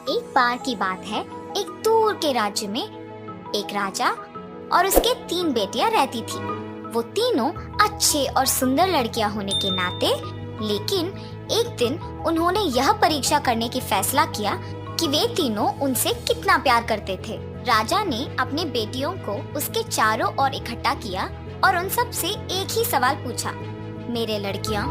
एक बार की बात है, एक दूर के राज्य में एक राजा और उसके 3 बेटियां रहती थी। वो तीनों अच्छे और सुंदर लड़कियां होने के नाते, लेकिन एक दिन उन्होंने यह परीक्षा करने की फैसला किया कि वे तीनों उनसे कितना प्यार करते थे। राजा ने अपनी बेटियों को उसके चारों ओर इकट्ठा किया और उन सब से एक ही सवाल पूछा। मेरे लड़कियां,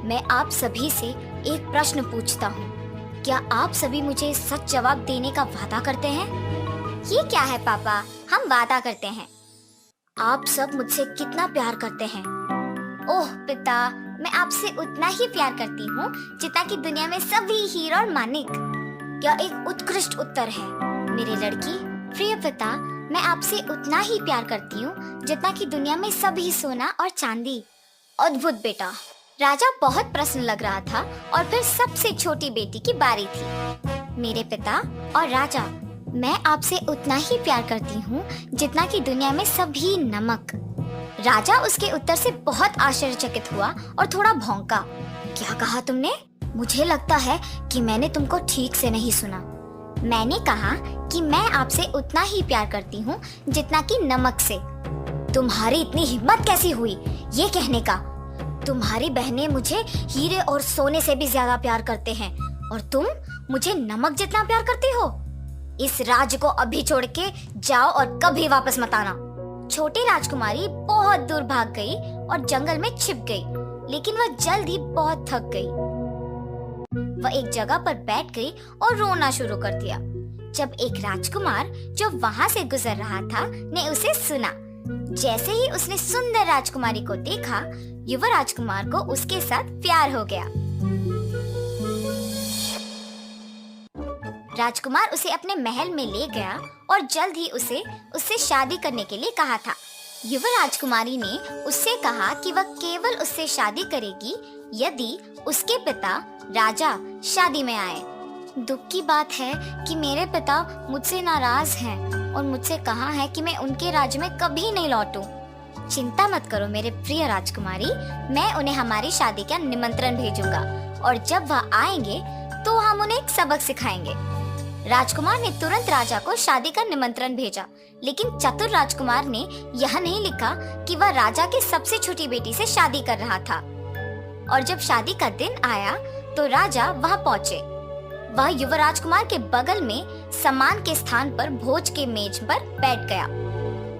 मैं आप सभी से एक प्रश्न पूछता हूँ। क्या आप सभी मुझे सच जवाब देने का वादा करते हैं? ये क्या है पापा, हम वादा करते हैं। आप सब मुझसे कितना प्यार करते हैं? ओह पिता, मैं आपसे उतना ही प्यार करती हूँ जितना कि दुनिया में सभी हीरो और मानिक। यह एक उत्कृष्ट उत्तर है मेरी लड़की। प्रिय पिता, मैं आपसे उतना ही प्यार करती हूँ जितना कि दुनिया में सभी सोना और चांदी। अद्भुत बेटा। राजा बहुत प्रसन्न लग रहा था और फिर सबसे छोटी बेटी की बारी थी। मेरे पिता और राजा, मैं आपसे उतना ही प्यार करती हूँ जितना कि दुनिया में सभी नमक। राजा उसके उत्तर से बहुत आश्चर्यचकित हुआ और थोड़ा भौंका। क्या कहा तुमने? मुझे लगता है कि मैंने तुमको ठीक से नहीं सुना। मैंने कहा कि मैं आपसे उतना ही प्यार करती हूँ जितना कि नमक से। तुम्हारी इतनी हिम्मत कैसी हुई ये कहने का? तुम्हारी बहनें मुझे हीरे और सोने से भी ज्यादा प्यार करते हैं और तुम मुझे नमक जितना प्यार करते हो। इस राज्य को अभी छोड़ के जाओ और कभी वापस मत आना। छोटी राजकुमारी बहुत दूर भाग गई और जंगल में छिप गई, लेकिन वह जल्द ही बहुत थक गई। वह एक जगह पर बैठ गई और रोना शुरू कर दिया। जब एक राजकुमार जो वहाँ से गुजर रहा था ने उसे सुना। जैसे ही उसने सुंदर राजकुमारी को देखा, युवा राजकुमार को उसके साथ प्यार हो गया। राजकुमार उसे अपने महल में ले गया और जल्द ही उससे शादी करने के लिए कहा था। युवा राजकुमारी ने उससे कहा कि वह केवल उससे शादी करेगी यदि उसके पिता राजा शादी में आए। दुख की बात है कि मेरे पिता मुझसे नाराज हैं और मुझसे कहा है कि मैं उनके राज्य में कभी नहीं लौटूं। चिंता मत करो मेरे प्रिय राजकुमारी, मैं उन्हें हमारी शादी का निमंत्रण भेजूंगा और जब वह आएंगे तो हम उन्हें एक सबक सिखाएंगे। राजकुमार ने तुरंत राजा को शादी का निमंत्रण भेजा, लेकिन चतुर राजकुमार ने यह नहीं लिखा कि वह राजा की सबसे छोटी बेटी से शादी कर रहा था। और जब शादी का दिन आया तो राजा वहां पहुंचे। वह युवा राजकुमार के बगल में सम्मान के स्थान पर भोज के मेज पर बैठ गया।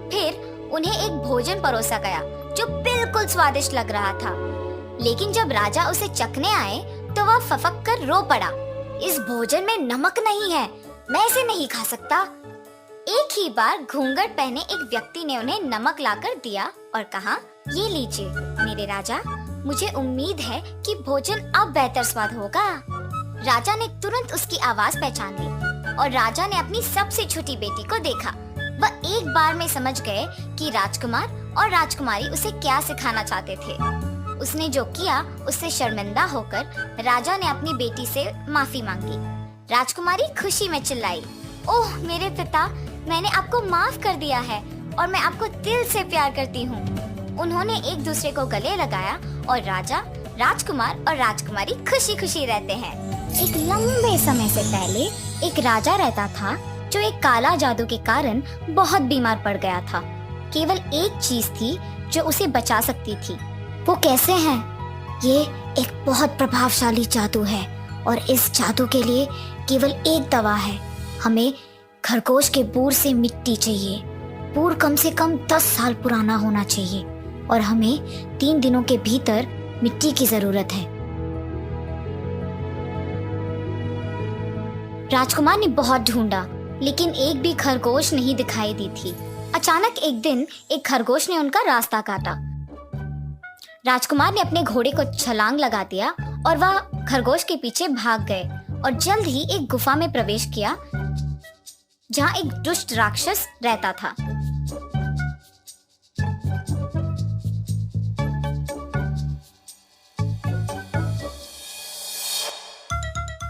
फिर उन्हें एक भोजन परोसा गया जो बिल्कुल स्वादिष्ट लग रहा था, लेकिन जब राजा उसे चखने आए तो वह फफक कर रो पड़ा। इस भोजन में नमक नहीं है, मैं इसे नहीं खा सकता। एक ही बार घूंघट पहने एक व्यक्ति ने उन्हें नमक लाकर दिया और कहा, ये लीजिए मेरे राजा, मुझे उम्मीद है कि भोजन अब बेहतर स्वाद होगा। राजा ने तुरंत उसकी आवाज पहचान ली और राजा ने अपनी सबसे छोटी बेटी को देखा। वह एक बार में समझ गए कि राजकुमार और राजकुमारी उसे क्या सिखाना चाहते थे। उसने जो किया उससे शर्मिंदा होकर राजा ने अपनी बेटी से माफी मांगी। राजकुमारी खुशी में चिल्लाई, ओह मेरे पिता, मैंने आपको माफ कर दिया है और मैं आपको दिल से प्यार करती हूँ। उन्होंने एक दूसरे को गले लगाया और राजा, राजकुमार और राजकुमारी खुशी खुशी रहते हैं। एक लंबे समय से पहले एक राजा रहता था जो एक काला जादू के कारण बहुत बीमार पड़ गया था। केवल एक चीज थी जो उसे बचा सकती थी। वो कैसे है? ये एक बहुत प्रभावशाली जादू है और इस जादू के लिए केवल एक दवा है। हमें खरगोश के बूर से मिट्टी चाहिए। बूर कम से कम 10 साल पुराना होना चाहिए और हमें 3 दिनों के भीतर मिट्टी की जरूरत है। राजकुमार ने बहुत ढूंढा, लेकिन एक भी खरगोश नहीं दिखाई दी थी। अचानक एक दिन एक खरगोश ने उनका रास्ता काटा। राजकुमार ने अपने घोड़े को छलांग लगा दिया और वह खरगोश के पीछे भाग गए और जल्द ही एक गुफा में प्रवेश किया जहाँ एक दुष्ट राक्षस रहता था।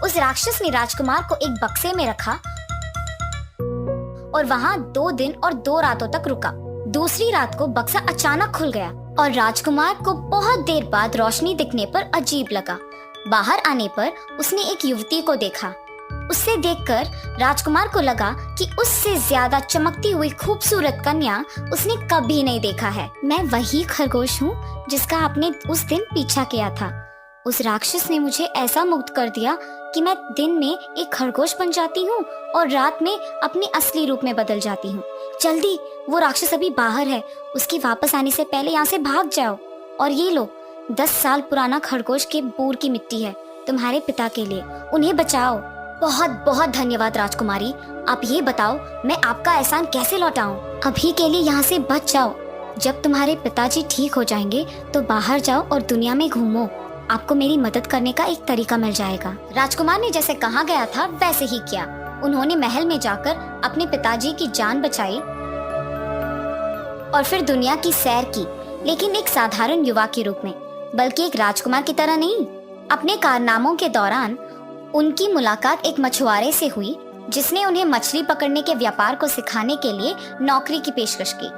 उस राक्षस ने राजकुमार को एक बक्से में रखा और वहां 2 दिन और 2 रातों तक रुका। दूसरी रात को बक्सा अचानक खुल गया और राजकुमार को बहुत देर बाद रोशनी दिखने पर अजीब लगा। बाहर आने पर उसने एक युवती को देखा। उससे देखकर राजकुमार को लगा कि उससे ज्यादा चमकती हुई खूबसूरत कन्या उसने कभी नहीं देखा है। मैं वही खरगोश हूँ जिसका आपने उस दिन पीछा किया था। उस राक्षस ने मुझे ऐसा मुग्ध कर दिया कि मैं दिन में एक खरगोश बन जाती हूँ और रात में अपने असली रूप में बदल जाती हूँ। जल्दी, वो राक्षस अभी बाहर है, उसके वापस आने से पहले यहाँ से भाग जाओ। और ये लो, 10 साल पुराना खरगोश के बूर की मिट्टी है, तुम्हारे पिता के लिए, उन्हें बचाओ। बहुत बहुत धन्यवाद राजकुमारी। आप ये बताओ, मैं आपका एहसान कैसे लौटाऊं? अभी के लिए यहाँ से बच जाओ। जब तुम्हारे पिताजी ठीक हो जाएंगे तो बाहर जाओ और दुनिया में घूमो। आपको मेरी मदद करने का एक तरीका मिल जाएगा। राजकुमार ने जैसे कहा गया था वैसे ही किया। उन्होंने महल में जाकर अपने पिताजी की जान बचाई और फिर दुनिया की सैर की, लेकिन एक साधारण युवा के रूप में, बल्कि एक राजकुमार की तरह नहीं। अपने कारनामों के दौरान उनकी मुलाकात एक मछुआरे से हुई जिसने उन्हें मछली पकड़ने के व्यापार को सिखाने के लिए नौकरी की पेशकश की।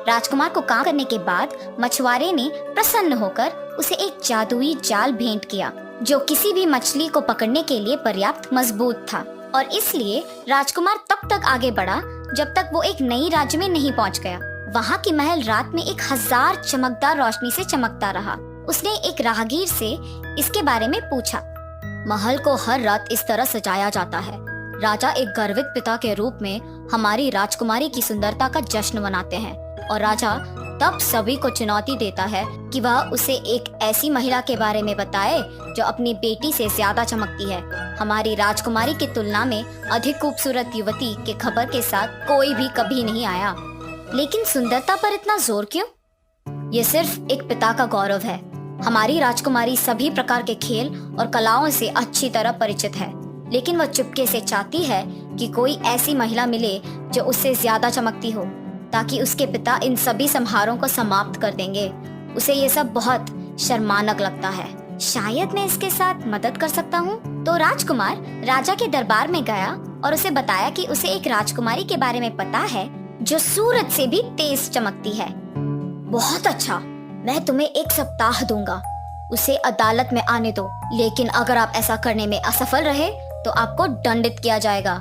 राजकुमार को काम करने के बाद मछुआरे ने प्रसन्न होकर उसे एक जादुई जाल भेंट किया जो किसी भी मछली को पकड़ने के लिए पर्याप्त मजबूत था। और इसलिए राजकुमार तब तक आगे बढ़ा जब तक वो एक नई राज्य में नहीं पहुंच गया। वहाँ की महल रात में 1000 चमकदार रोशनी से चमकता रहा। उसने एक राहगीर से इसके बारे में पूछा। महल को हर रात इस तरह सजाया जाता है। राजा एक गर्वित पिता के रूप में हमारी राजकुमारी की सुंदरता का जश्न मनाते हैं और राजा तब सभी को चुनौती देता है कि वह उसे एक ऐसी महिला के बारे में बताए जो अपनी बेटी से ज्यादा चमकती है। हमारी राजकुमारी की तुलना में अधिक खूबसूरत युवती के खबर के साथ कोई भी कभी नहीं आया। लेकिन सुंदरता पर इतना जोर क्यों? ये सिर्फ एक पिता का गौरव है। हमारी राजकुमारी सभी प्रकार के खेल और कलाओं से अच्छी तरह परिचित है, लेकिन वह चुपके से चाहती है कि कोई ऐसी महिला मिले जो उससे ज्यादा चमकती हो, ताकि उसके पिता इन सभी समारोहों को समाप्त कर देंगे। उसे ये सब बहुत शर्मानक लगता है। शायद मैं इसके साथ मदद कर सकता हूँ। तो राजकुमार राजा के दरबार में गया और उसे बताया कि उसे एक राजकुमारी के बारे में पता है जो सूरज से भी तेज चमकती है। बहुत अच्छा, मैं तुम्हें 1 सप्ताह दूंगा। उसे अदालत में आने दो, लेकिन अगर आप ऐसा करने में असफल रहे तो आपको दंडित किया जाएगा।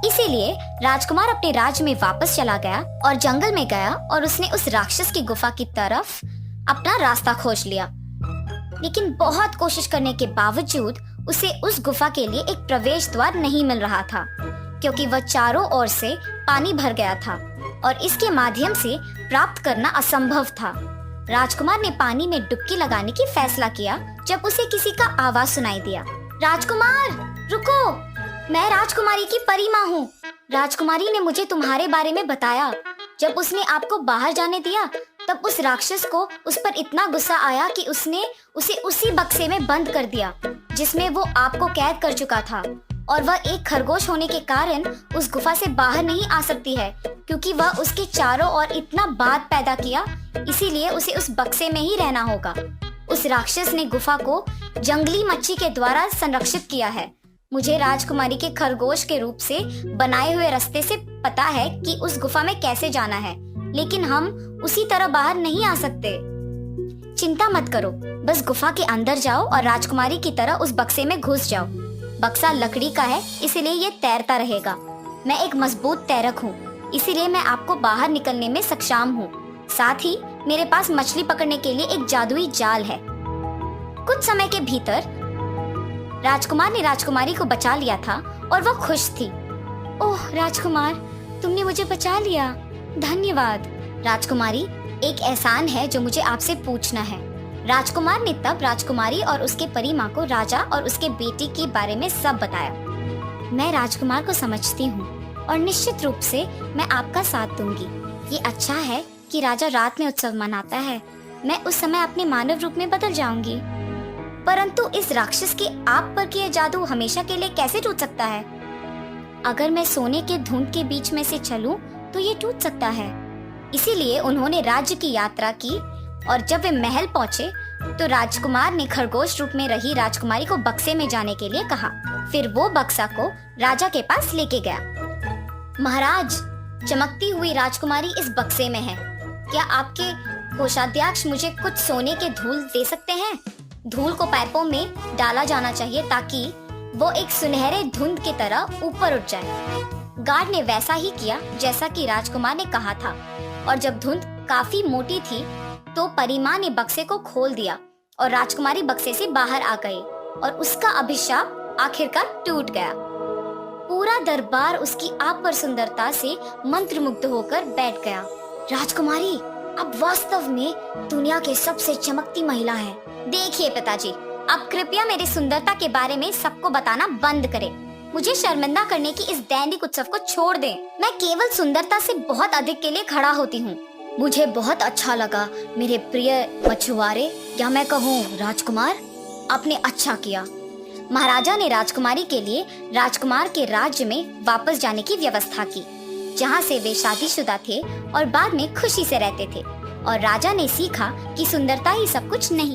इसीलिए राजकुमार अपने राज्य में वापस चला गया और जंगल में गया और उसने उस राक्षस की गुफा की तरफ अपना रास्ता खोज लिया। लेकिन बहुत कोशिश करने के बावजूद उसे उस गुफा के लिए एक प्रवेश द्वार नहीं मिल रहा था, क्योंकि वह चारों ओर से पानी भर गया था और इसके माध्यम से प्राप्त करना असंभव था। राजकुमार ने पानी में डुबकी लगाने की फैसला किया जब उसे किसी का आवाज सुनाई दिया। राजकुमार, रुको, मैं राजकुमारी की परी माँ हूँ। राजकुमारी ने मुझे तुम्हारे बारे में बताया। जब उसने आपको बाहर जाने दिया तब उस राक्षस को उस पर इतना गुस्सा आया कि उसने उसे उसी बक्से में बंद कर दिया जिसमें वो आपको कैद कर चुका था। और वह एक खरगोश होने के कारण उस गुफा से बाहर नहीं आ सकती है, क्योंकि वह उसके चारों ओर इतना बात पैदा किया, इसीलिए उसे उस बक्से में ही रहना होगा। उस राक्षस ने गुफा को जंगली मच्छी के द्वारा संरक्षित किया है। मुझे राजकुमारी के खरगोश के रूप से बनाए हुए रास्ते से पता है कि उस गुफा में कैसे जाना है, लेकिन हम उसी तरह बाहर नहीं आ सकते। चिंता मत करो, बस गुफा के अंदर जाओ और राजकुमारी की तरह उस बक्से में घुस जाओ। बक्सा लकड़ी का है, इसीलिए ये तैरता रहेगा। मैं एक मजबूत तैरक हूँ, इसीलिए मैं आपको बाहर निकलने में सक्षम हूँ। साथ ही मेरे पास मछली पकड़ने के लिए एक जादुई जाल है। कुछ समय के भीतर राजकुमार ने राजकुमारी को बचा लिया था और वह खुश थी। ओह राजकुमार, तुमने मुझे बचा लिया, धन्यवाद। राजकुमारी, एक एहसान है जो मुझे आपसे पूछना है। राजकुमार ने तब राजकुमारी और उसके परी माँ को राजा और उसके बेटी के बारे में सब बताया। मैं राजकुमार को समझती हूँ और निश्चित रूप से मैं आपका साथ दूंगी। ये अच्छा है कि राजा रात में उत्सव मनाता है। मैं उस समय अपने मानव रूप में बदल जाऊंगी। परंतु इस राक्षस के आप पर किए जादू हमेशा के लिए कैसे टूट सकता है? अगर मैं सोने के धुंध के बीच में से चलूं तो ये टूट सकता है। इसीलिए उन्होंने राज्य की यात्रा की और जब वे महल पहुँचे तो राजकुमार ने खरगोश रूप में रही राजकुमारी को बक्से में जाने के लिए कहा। फिर वो बक्सा को राजा के पास लेके गया। महाराज, चमकती हुई राजकुमारी इस बक्से में है। क्या आपके कोषाध्यक्ष, मुझे कुछ सोने के धूल दे सकते हैं? धूल को पाइपों में डाला जाना चाहिए ताकि वो एक सुनहरे धुंध की तरह ऊपर उठ जाए। गार्ड ने वैसा ही किया जैसा कि राजकुमार ने कहा था, और जब धुंध काफी मोटी थी तो परिमां ने बक्से को खोल दिया और राजकुमारी बक्से से बाहर आ गई और उसका अभिशाप आखिरकार टूट गया। पूरा दरबार उसकी आप पर सुंदरता से मंत्रमुग्ध होकर बैठ गया। राजकुमारी अब वास्तव में दुनिया के सबसे चमकती महिला है। देखिए पिताजी, आप कृपया मेरी सुंदरता के बारे में सबको बताना बंद करें। मुझे शर्मिंदा करने की इस दैनिक उत्सव को छोड़ दें। मैं केवल सुंदरता से बहुत अधिक के लिए खड़ा होती हूँ। मुझे बहुत अच्छा लगा मेरे प्रिय मछुआरे, या मैं कहूँ राजकुमार, आपने अच्छा किया। महाराजा ने राजकुमारी के लिए राजकुमार के राज्य में वापस जाने की व्यवस्था की, जहाँ से वे शादीशुदा थे और बाद में खुशी से रहते थे। और राजा ने सीखा कि सुंदरता ही सब कुछ नहीं।